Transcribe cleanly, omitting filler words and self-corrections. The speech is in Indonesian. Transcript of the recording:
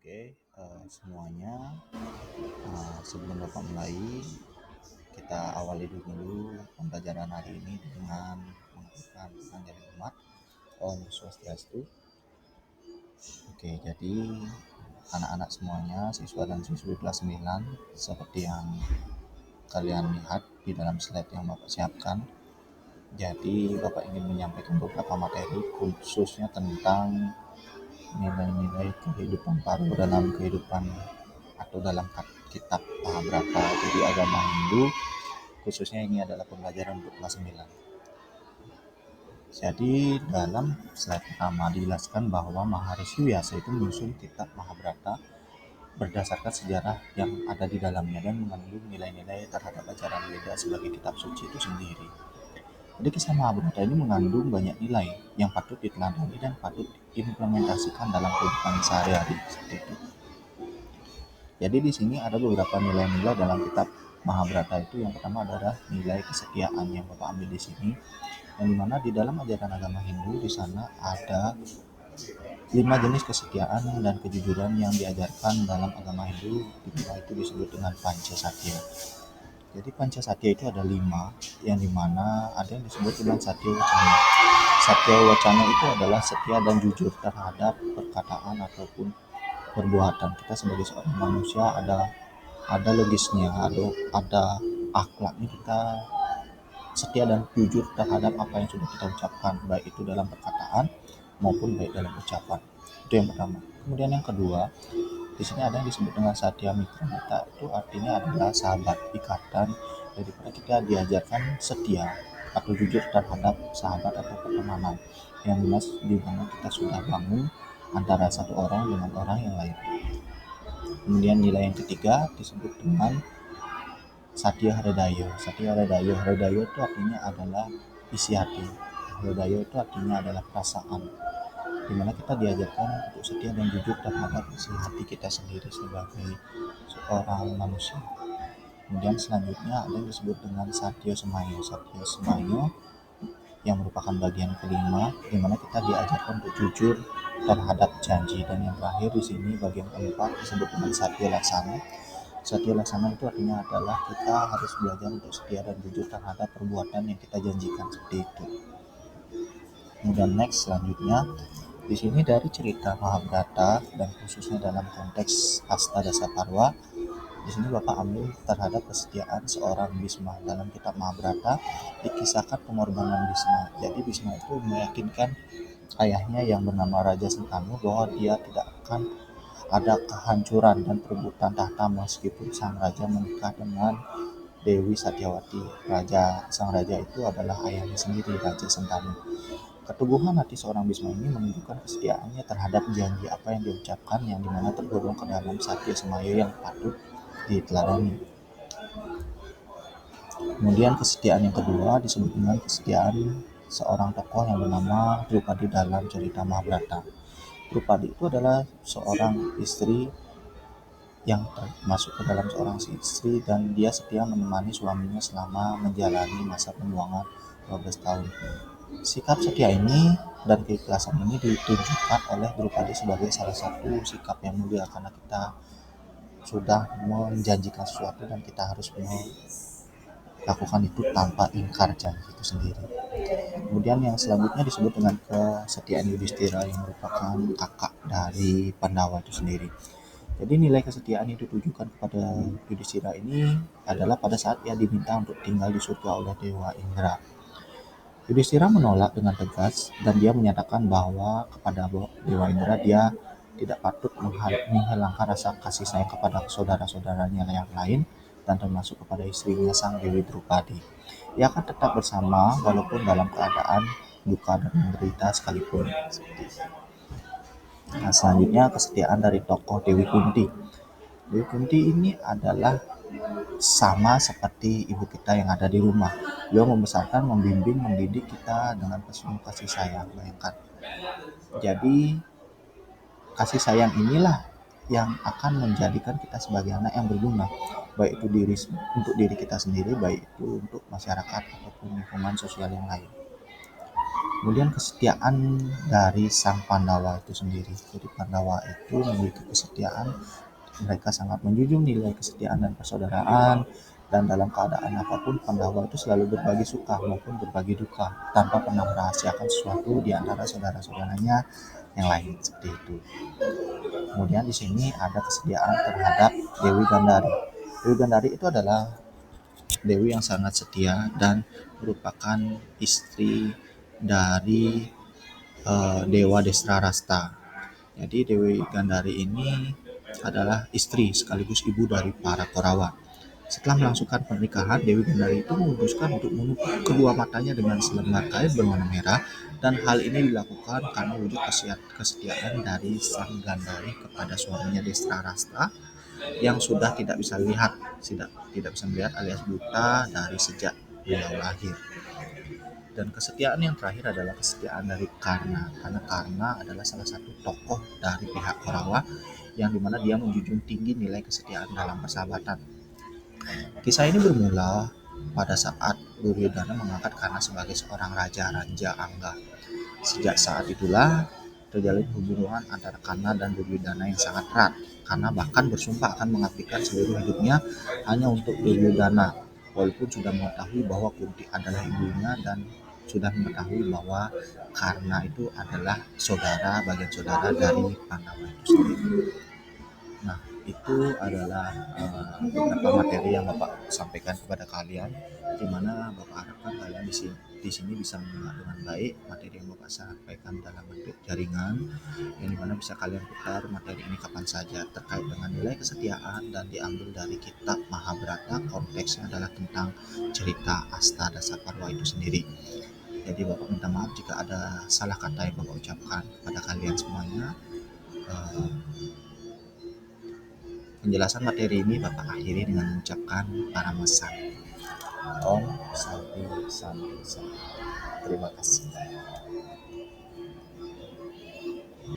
Oke, semuanya, sebelum Bapak mulai, kita awali dulu pembelajaran hari ini dengan mengucapkan panjang umat Om Swastiastu. Oke, jadi anak-anak semuanya, siswa dan siswi kelas 9, seperti yang kalian lihat di dalam slide yang Bapak siapkan. Jadi Bapak ingin menyampaikan beberapa materi khususnya tentang nilai-nilai kehidupan baru dalam kehidupan atau dalam kitab Mahabharata di agama Hindu, khususnya ini adalah pembelajaran untuk kelas 9. Jadi dalam slide pertama dijelaskan bahwa Maharishi Vyasa itu menyusun kitab Mahabharata berdasarkan sejarah yang ada di dalamnya dan mengandung nilai-nilai terhadap ajaran Weda sebagai kitab suci itu sendiri. Jadi kisah Mahabharata ini mengandung banyak nilai yang patut diteladani dan patut diimplementasikan dalam kehidupan sehari-hari seperti itu. Jadi di sini ada beberapa nilai-nilai dalam kitab Mahabharata itu. Yang pertama adalah nilai kesetiaan yang Bapak ambil di sini, yang dimana di dalam ajaran agama Hindu di sana ada 5 jenis kesetiaan dan kejujuran yang diajarkan dalam agama Hindu, dimana itu disebut dengan Pancasatya. Jadi Pancasatya itu ada 5, yang dimana ada yang disebut dengan Satya Wacana. Satya Wacana itu adalah setia dan jujur terhadap perkataan ataupun perbuatan. Kita sebagai seorang manusia ada logisnya, ada akhlaknya, kita setia dan jujur terhadap apa yang sudah kita ucapkan, baik itu dalam perkataan maupun baik dalam ucapan. Itu yang pertama. Kemudian yang kedua, di sini ada yang disebut dengan Satya Mitra. Mitra itu artinya adalah sahabat, ikatan. Jadi kita diajarkan setia atau jujur terhadap sahabat atau pertemanan yang di mana kita sudah bangun antara satu orang dengan orang yang lain. Kemudian nilai yang ketiga disebut dengan Satya Hridayo. Satya Hridayo, Hridayo itu artinya adalah isi hati. Hridayo itu artinya adalah perasaan, dimana kita diajarkan untuk setia dan jujur terhadap isi hati kita sendiri sebagai seorang manusia. Kemudian selanjutnya ada yang disebut dengan Satya Semayo. Satya Semayo yang merupakan bagian kelima, dimana kita diajarkan untuk jujur terhadap janji. Dan yang terakhir di sini bagian keempat disebut dengan Satya Laksana. Satya Laksana itu artinya adalah kita harus belajar untuk setia dan jujur terhadap perbuatan yang kita janjikan, seperti itu. Kemudian next selanjutnya di sini dari cerita Mahabharata dan khususnya dalam konteks Astadasaparwa, di sini Bapak ambil terhadap kesetiaan seorang Bhisma. Dalam kitab Mahabharata dikisahkan pengorbanan Bhisma. Jadi Bhisma itu meyakinkan ayahnya yang bernama Raja Sentanu bahwa dia tidak akan ada kehancuran dan perebutan tahta meskipun sang raja menikah dengan Dewi Satyawati. Sang raja itu adalah ayahnya sendiri, Raja Sentanu. Keteguhan hati seorang Bhisma ini menunjukkan kesetiaannya terhadap janji apa yang diucapkan, yang dimana tergolong ke dalam Satya Semayo yang patut diteladani. Kemudian kesetiaan yang kedua disebut dengan kesetiaan seorang tokoh yang bernama Drupadi dalam cerita Mahabharata. Drupadi itu adalah seorang istri yang termasuk ke dalam seorang istri, dan dia setia menemani suaminya selama menjalani masa pembuangan 12 tahun. Sikap setia ini dan keikhlasan ini ditunjukkan oleh Drupadi sebagai salah satu sikap yang mulia, karena kita sudah menjanjikan sesuatu dan kita harus melakukan itu tanpa ingkar janji itu sendiri. Kemudian yang selanjutnya disebut dengan kesetiaan Yudhistira yang merupakan kakak dari Pandawa itu sendiri. Jadi nilai kesetiaan itu ditujukan kepada Yudhistira ini adalah pada saat ia diminta untuk tinggal di surga oleh Dewa Indra. Yudhistira menolak dengan tegas dan dia menyatakan bahwa kepada Dewa Indra dia tidak patut menghilangkan rasa kasih sayang kepada saudara-saudaranya yang lain dan termasuk kepada istrinya sang Dewi Drupadi. Ia akan tetap bersama walaupun dalam keadaan duka dan menderita sekalipun. Nah, selanjutnya kesetiaan dari tokoh Dewi Kunti. Dewi Kunti ini adalah sama seperti ibu kita yang ada di rumah. Beliau membesarkan, membimbing, mendidik kita dengan penuh kasih sayang. Bayangkan. Jadi kasih sayang inilah yang akan menjadikan kita sebagai anak yang berguna, baik itu untuk diri kita sendiri, baik itu untuk masyarakat ataupun lingkungan sosial yang lain. Kemudian kesetiaan dari sang Pandawa itu sendiri. Jadi Pandawa itu memiliki kesetiaan, mereka sangat menjunjung nilai kesetiaan dan persaudaraan, dan dalam keadaan apapun Pandawa itu selalu berbagi suka maupun berbagi duka tanpa pernah merahasiakan sesuatu di antara saudara-saudaranya yang lain seperti itu. Kemudian di sini ada kesetiaan terhadap Dewi Gandari. Dewi Gandari itu adalah dewi yang sangat setia dan merupakan istri dari Dewa Desrarasta. Jadi Dewi Gandari ini adalah istri sekaligus ibu dari para Korawa. Setelah melangsungkan pernikahan, Dewi Gandari itu memutuskan untuk menutup kedua matanya dengan selembar kain berwarna merah, dan hal ini dilakukan karena wujud kesetiaan dari sang Gandari kepada suaminya Desrarasta yang sudah tidak bisa lihat, tidak bisa melihat alias buta dari sejak beliau lahir. Dan kesetiaan yang terakhir adalah kesetiaan dari Karna, karena Karna adalah salah satu tokoh dari pihak Korawa yang dimana dia menjunjung tinggi nilai kesetiaan dalam persahabatan. Kisah ini bermula pada saat Duryodhana mengangkat Karna sebagai seorang raja Angga. Sejak saat itulah terjalin hubungan antara Karna dan Duryodhana yang sangat erat. Karna bahkan bersumpah akan mengabdikan seluruh hidupnya hanya untuk Duryodhana, walaupun sudah mengetahui bahwa Kunti adalah ibunya dan sudah mengetahui bahwa Karna itu adalah bagian saudara dari Pandawa itu sendiri. Nah, itu adalah beberapa materi yang Bapak sampaikan kepada kalian, di mana Bapak harapkan kalian di sini bisa menyimak dengan baik materi yang Bapak sampaikan dalam bentuk jaringan, yang dimana bisa kalian putar materi ini kapan saja terkait dengan nilai kesetiaan dan diambil dari kitab Mahabharata. Konteksnya adalah tentang cerita Astadasaparwa itu sendiri. Jadi Bapak minta maaf jika ada salah kata yang Bapak ucapkan kepada kalian semuanya. Eh, Penjelasan materi ini Bapak akhiri dengan mengucapkan paramesan. Om Santi Santi Santi. Terima kasih.